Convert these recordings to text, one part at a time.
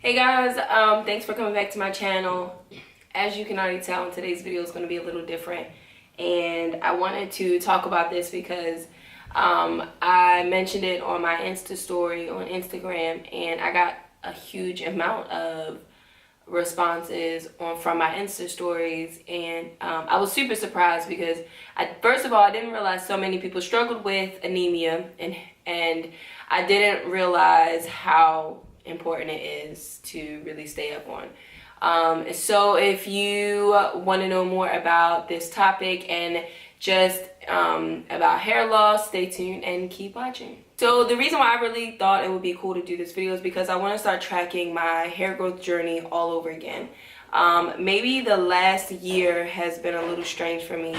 Hey guys, thanks for coming back to my channel. As you can already tell, today's video is going to be a little different, and I wanted to talk about this because I mentioned it on my Insta story on Instagram, and I got a huge amount of responses from my Insta stories, and I was super surprised because first of all, I didn't realize so many people struggled with anemia, and I didn't realize how important it is to really stay up on. So if you want to know more about this topic and just about hair loss, stay tuned and keep watching. So the reason why I really thought it would be cool to do this video is because I want to start tracking my hair growth journey all over again. Maybe the last year has been a little strange for me.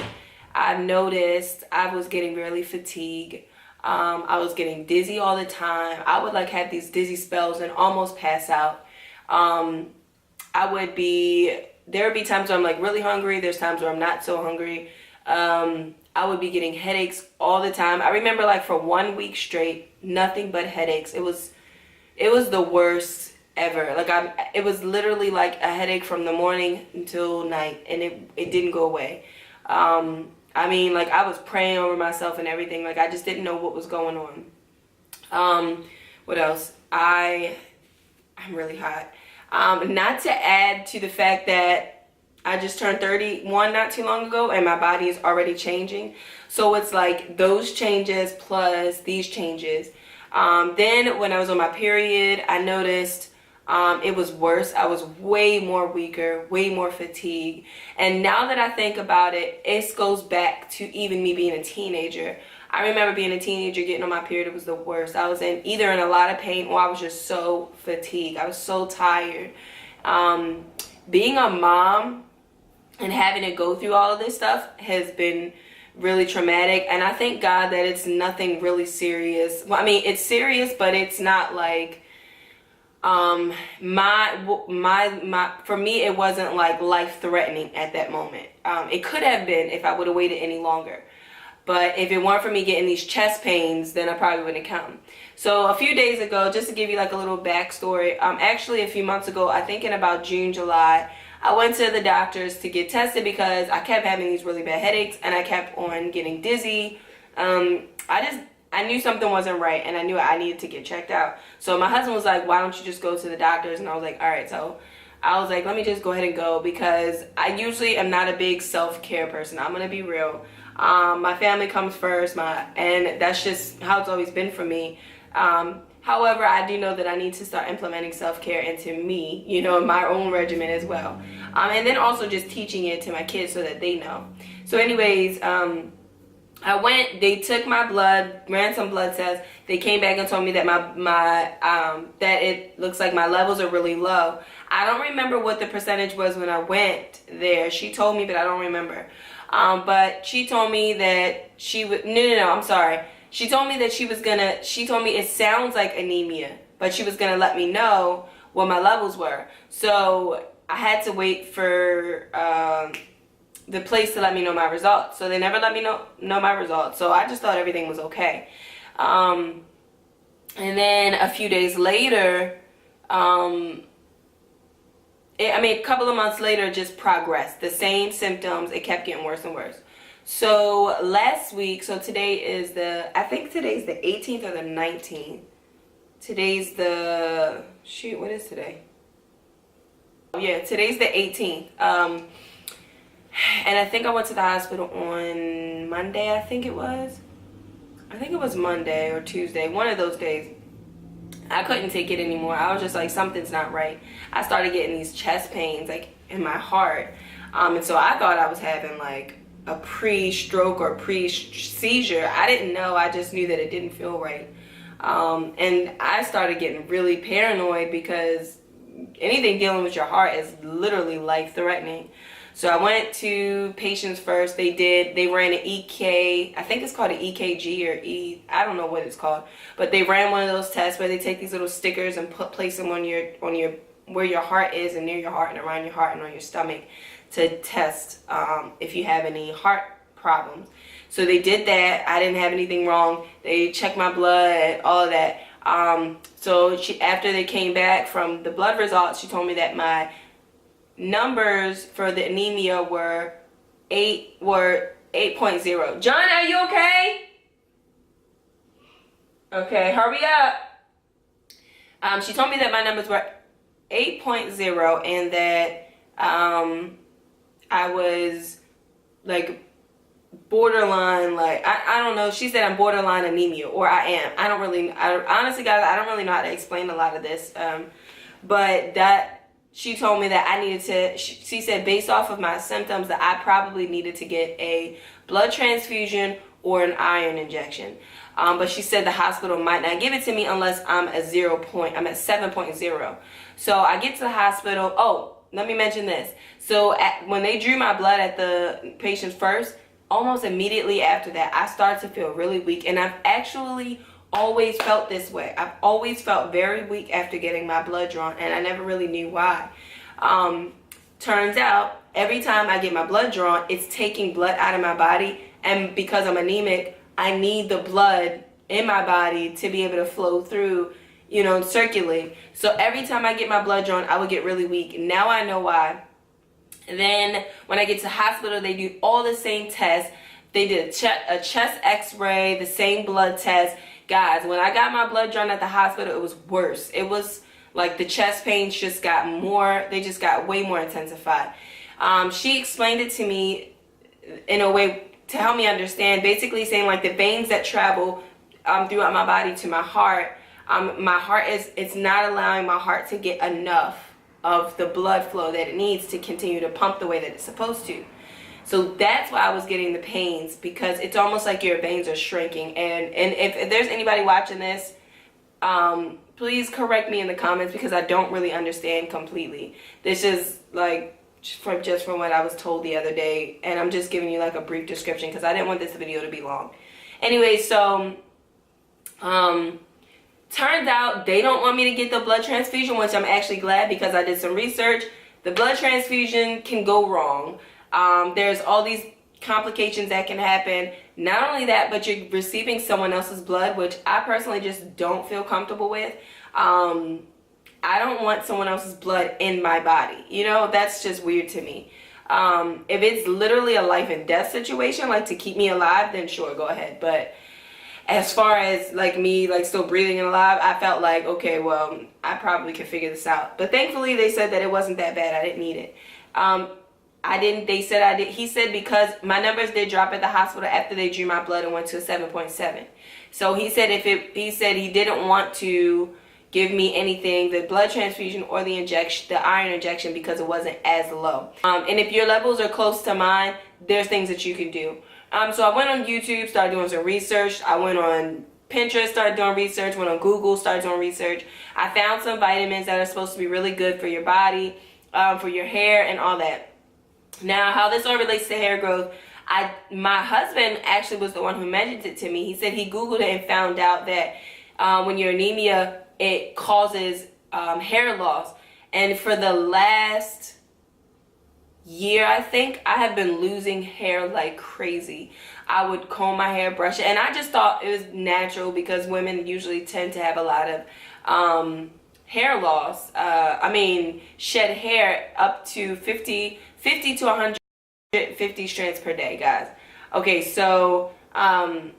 I noticed I was getting really fatigued. I was getting dizzy all the time. I would have these dizzy spells and almost pass out. There would be times where I'm really hungry. There's times where I'm not so hungry. I would be getting headaches all the time. I remember for 1 week straight, nothing but headaches. It was the worst ever. It was literally a headache from the morning until night, and it didn't go away. I was praying over myself and everything. I just didn't know what was going on. What else? I'm really hot. Not to add to the fact that I just turned 31 not too long ago, and my body is already changing. So it's those changes plus these changes. Then when I was on my period, I noticed it was worse. I was way more weaker, way more fatigued. And now that I think about it, it goes back to even me being a teenager. I remember being a teenager, getting on my period. It was the worst. I was either in a lot of pain or I was just so fatigued. I was so tired. Being a mom and having to go through all of this stuff has been really traumatic. And I thank God that it's nothing really serious. Well, it's serious, but it's not for me, it wasn't life-threatening at that moment. It could have been if I would have waited any longer. But if it weren't for me getting these chest pains, then I probably wouldn't have come. So a few days ago, just to give you a little backstory, actually a few months ago, I think in about June, July, I went to the doctors to get tested because I kept having these really bad headaches and I kept on getting dizzy. I knew something wasn't right, and I knew I needed to get checked out. So my husband was like, why don't you just go to the doctors? And I was like, all right. So I was like, let me just go ahead and go, because I usually am not a big self-care person. I'm going to be real. My family comes first, and that's just how it's always been for me. However, I do know that I need to start implementing self-care into me, my own regimen as well. And then also just teaching it to my kids so that they know. So anyways, I went, they took my blood, ran some blood tests. They came back and told me that that it looks like my levels are really low. I don't remember what the percentage was when I went there. She told me, but I don't remember. But she told me that she would, no, I'm sorry. She told me that she told me it sounds like anemia, but she was gonna let me know what my levels were. So I had to wait for, the place to let me know my results. So they never let me know my results. So I just thought everything was okay. And then a few days later, a couple of months later, it just progressed. The same symptoms, it kept getting worse and worse. So last week, so today is I think today's the 18th or the 19th. Today's what is today? Oh yeah, today's the 18th. And I think I went to the hospital on Monday, I think it was Monday or Tuesday, one of those days. I couldn't take it anymore. I was just like, something's not right. I started getting these chest pains in my heart. And so I thought I was having a pre-stroke or pre-seizure. I didn't know. I just knew that it didn't feel right. And I started getting really paranoid because anything dealing with your heart is literally life-threatening. So I went to patients first. They ran an EK, I think it's called an EKG or I don't know what it's called, but they ran one of those tests where they take these little stickers and place them on where your heart is, and near your heart and around your heart and on your stomach, to test if you have any heart problems. So they did that. I didn't have anything wrong. They checked my blood, all of that. So after they came back from the blood results, she told me that my numbers for the anemia were 8.0. John, are you okay? Okay, hurry up. She told me that my numbers were 8.0 and that I was like borderline, like I don't know. She said I'm borderline anemia, or I am. Honestly, guys, I don't really know how to explain a lot of this. But that she told me that I needed to. She said based off of my symptoms that I probably needed to get a blood transfusion or an iron injection. But she said the hospital might not give it to me unless I'm at 7.0. So I get to the hospital. Oh, let me mention this. So when they drew my blood at the patient's first, almost immediately after that, I started to feel really weak. And I've actually always felt this way. I've always felt very weak after getting my blood drawn, and I never really knew why. Turns out, every time I get my blood drawn, it's taking blood out of my body. And because I'm anemic, I need the blood in my body to be able to flow through, you know, circulate. So every time I get my blood drawn, I would get really weak. Now I know why. And then when I get to the hospital, they do all the same tests. They did a chest x-ray, the same blood test. Guys, when I got my blood drawn at the hospital, it was worse. It was like the chest pains just got more, they just got way more intensified. She explained it to me in a way to help me understand, basically saying like the veins that travel throughout my body to my heart, it's not allowing my heart to get enough of the blood flow that it needs to continue to pump the way that it's supposed to. So that's why I was getting the pains, because it's almost like your veins are shrinking. And if there's anybody watching this, please correct me in the comments, because I don't really understand completely. This is like just from what I was told the other day, and I'm just giving you like a brief description because I didn't want this video to be long. Anyway, so turns out they don't want me to get the blood transfusion, which I'm actually glad, because I did some research. The blood transfusion can go wrong. There's all these complications that can happen. Not only that, but you're receiving someone else's blood, which I personally just don't feel comfortable with. I don't want someone else's blood in my body. You know, that's just weird to me. If it's literally a life and death situation, like to keep me alive, then sure, go ahead. But as far as like me, like still breathing and alive, I felt like, okay, well, I probably could figure this out. But thankfully they said that it wasn't that bad. I didn't need it. He said because my numbers did drop at the hospital after they drew my blood and went to a 7.7. So he said he said he didn't want to give me anything, the blood transfusion or the iron injection, because it wasn't as low. And if your levels are close to mine, there's things that you can do. So I went on YouTube, started doing some research. I went on Pinterest, started doing research, went on Google, started doing research. I found some vitamins that are supposed to be really good for your body, for your hair and all that. Now, how this all relates to hair growth, my husband actually was the one who mentioned it to me. He said he Googled it and found out that when you're anemia, it causes hair loss. And for the last year, I think, I have been losing hair like crazy. I would comb my hair, brush it, and I just thought it was natural because women usually tend to have a lot of hair loss. I mean, shed hair up to 50 to 150 strands per day, guys. Okay, so I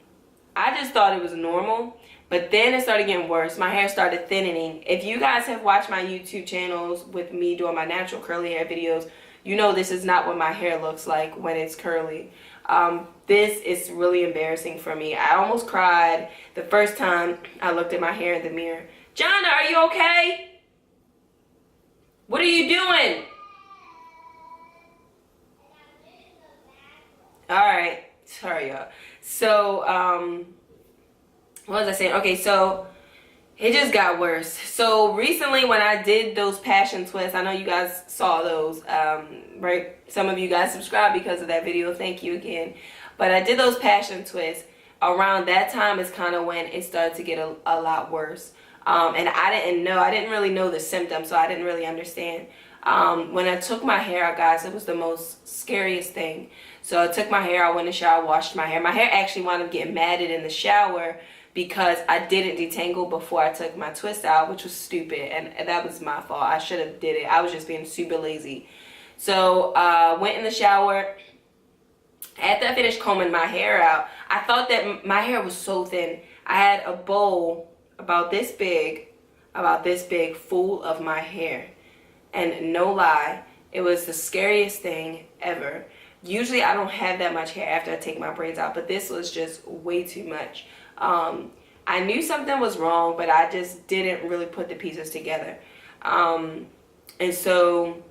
just thought it was normal, but then it started getting worse. My hair started thinning. If you guys have watched my YouTube channels with me doing my natural curly hair videos, you know this is not what my hair looks like when it's curly. This is really embarrassing for me. I almost cried the first time I looked at my hair in the mirror. Jonna, are you okay? What are you doing? Alright, sorry y'all. So, what was I saying? Okay, so it just got worse. So recently when I did those passion twists, I know you guys saw those, right? Some of you guys subscribed because of that video. Thank you again. But I did those passion twists. Around that time is kind of when it started to get a lot worse. And I didn't really know the symptoms, so I didn't really understand. When I took my hair out, guys, it was the most scariest thing. So I took my hair, I went in the shower, washed my hair. My hair actually wound up getting matted in the shower because I didn't detangle before I took my twist out, which was stupid, and that was my fault. I should have did it. I was just being super lazy. So went in the shower. After I finished combing my hair out, I thought that my hair was so thin. I had a bowl about this big full of my hair, and no lie, it was the scariest thing ever. Usually I don't have that much hair after I take my braids out, but this was just way too much. I knew something was wrong, but I just didn't really put the pieces together. And so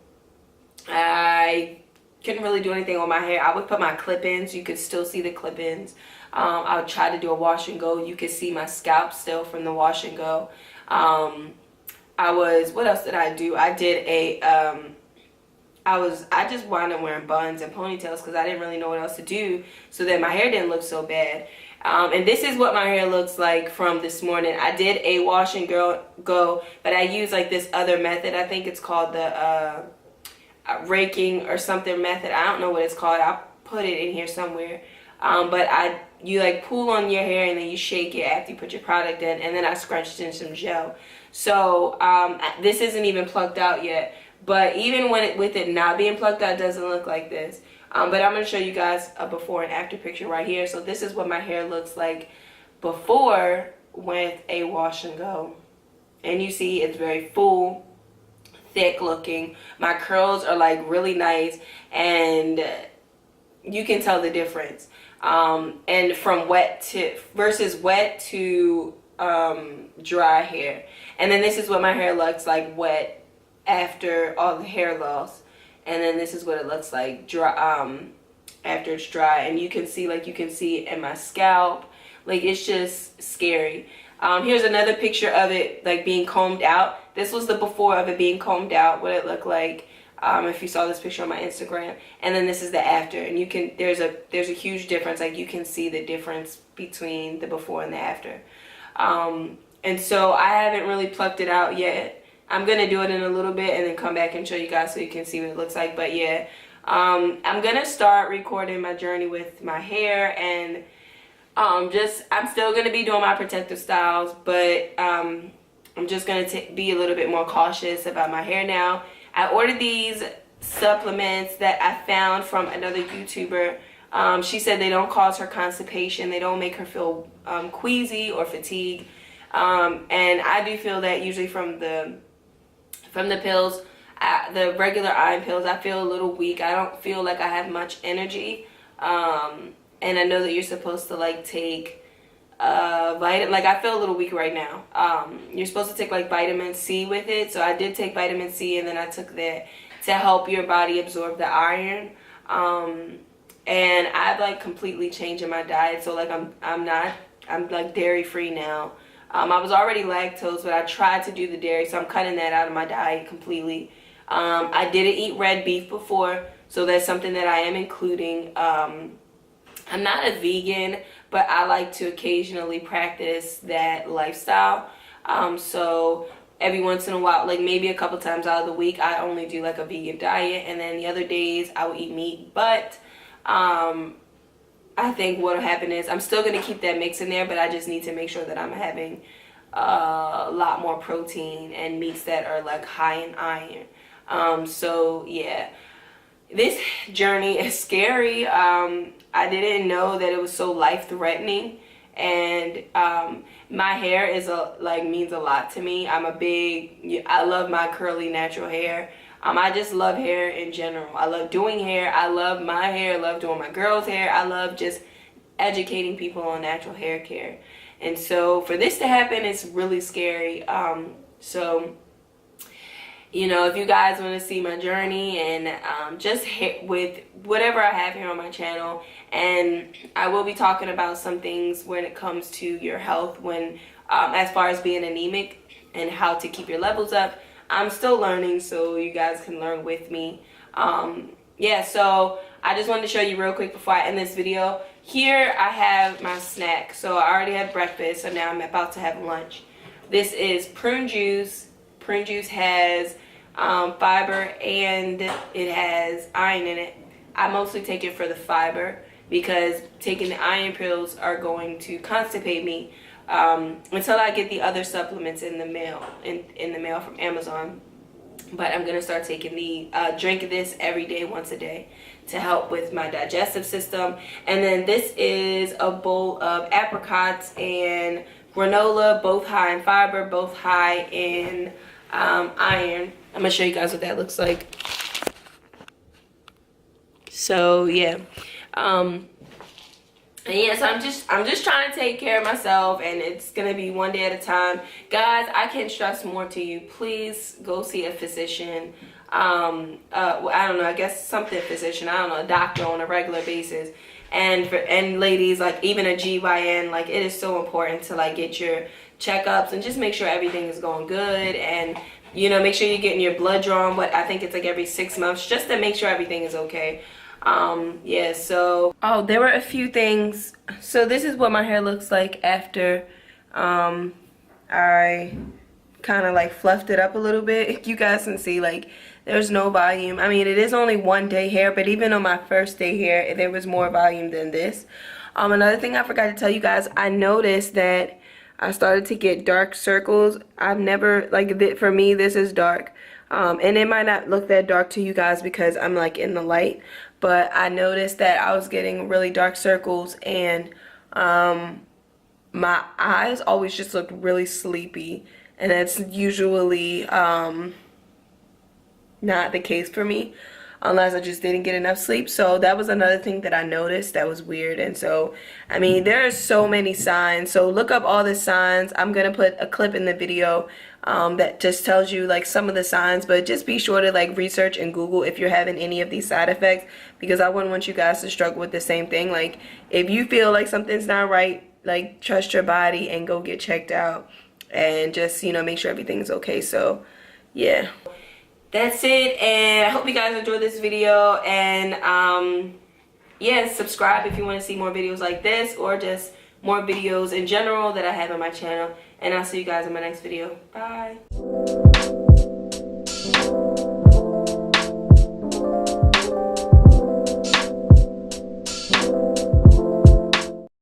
I couldn't really do anything on my hair. I would put my clip-ins. You could still see the clip-ins. I would try to do a wash and go. You could see my scalp still from the wash and go. What else did I do? I did I just wound up wearing buns and ponytails because I didn't really know what else to do so that my hair didn't look so bad. And this is what my hair looks like from this morning. I did a wash and go, but I used like this other method. I think it's called the raking or something method. I don't know what it's called. I'll put it in here somewhere. But you like pull on your hair and then you shake it after you put your product in, and then I scrunched in some gel. So this isn't even plucked out yet, but even with it not being plucked out, it doesn't look like this. But I'm going to show you guys a before and after picture right here. So this is what my hair looks like before with a wash and go. And you see it's very full, thick looking. My curls are like really nice, and you can tell the difference. And from wet to dry hair. And then this is what my hair looks like wet after all the hair loss. And then this is what it looks like dry after it's dry. And you can see it in my scalp. Like, it's just scary. Here's another picture of it like being combed out. This was the before of it being combed out, what it looked like. If you saw this picture on my Instagram. And then this is the after, and you can there's a huge difference. Like, you can see the difference between the before and the after. And so I haven't really plucked it out yet. I'm gonna do it in a little bit and then come back and show you guys so you can see what it looks like. But yeah, I'm gonna start recording my journey with my hair, and I'm still gonna be doing my protective styles, but I'm just gonna be a little bit more cautious about my hair now. I ordered these supplements that I found from another YouTuber. She said they don't cause her constipation. They don't make her feel queasy or fatigued. And I do feel that usually from the pills, the regular iron pills, I feel a little weak. I don't feel like I have much energy. And I know that you're supposed to like take vitamin, like I feel a little weak right now. You're supposed to take like vitamin C with it, so I did take vitamin C, and then I took that to help your body absorb the iron. And I've like completely changed my diet, so like I'm like dairy free now. I was already lactose, but I tried to do the dairy, so I'm cutting that out of my diet completely. I didn't eat red beef before, so that's something that I am including. I'm not a vegan, but I like to occasionally practice that lifestyle. So every once in a while, like maybe a couple times out of the week, I only do like a vegan diet, and then the other days I will eat meat. But I think what will happen is I'm still going to keep that mix in there, but I just need to make sure that I'm having a lot more protein and meats that are like high in iron. So yeah, this journey is scary. I didn't know that it was so life-threatening, and my hair is means a lot to me. I love my curly natural hair. I just love hair in general. I love doing hair. I love my hair. I love doing my girl's hair. I love just educating people on natural hair care. And so for this to happen, it's really scary. So, you know, if you guys want to see my journey and just hit with whatever I have here on my channel, and I will be talking about some things when it comes to your health, when as far as being anemic and how to keep your levels up. I'm still learning, so you guys can learn with me. Yeah, so I just wanted to show you real quick before I end this video. Here I have my snack. So I already had breakfast, so now I'm about to have lunch. This is prune juice. Prune juice has fiber and it has iron in it. I mostly take it for the fiber because taking the iron pills are going to constipate me. until I get the other supplements in the mail, in the mail from Amazon. But I'm gonna start taking the drink this every day, once a day, to help with my digestive system. And then this is a bowl of apricots and granola, both high in fiber, both high in iron. I'm gonna show you guys what that looks like. So yeah, and yes, I'm just trying to take care of myself, and it's gonna be one day at a time. Guys, I can't stress more to you. Please go see a physician. I don't know, I guess something physician, I don't know, a doctor on a regular basis. And ladies, like even a GYN, like it is so important to like get your checkups and just make sure everything is going good, and you know, make sure you're getting your blood drawn. But I think it's like every 6 months, just to make sure everything is okay. Yeah, so there were a few things. So this is what my hair looks like after I kind of like fluffed it up a little bit. You guys can see like there's no volume. I mean, it is only 1 day hair, but even on my first day hair, there was more volume than this. Another thing I forgot to tell you guys, I noticed that I started to get dark circles. I've never, like, for me, this is dark. And it might not look that dark to you guys because I'm like in the light, but I noticed that I was getting really dark circles, and my eyes always just looked really sleepy, and that's usually not the case for me unless I just didn't get enough sleep. So that was another thing that I noticed that was weird. And so, I mean, there are so many signs. So look up all the signs. I'm gonna put a clip in the video that just tells you like some of the signs, but just be sure to like research and Google if you're having any of these side effects, because I wouldn't want you guys to struggle with the same thing. Like if you feel like something's not right, like trust your body and go get checked out, and just, you know, make sure everything's okay. So yeah, that's it, and I hope you guys enjoyed this video. And yeah, subscribe if you want to see more videos like this, or just more videos in general that I have on my channel. And I'll see you guys in my next video. Bye.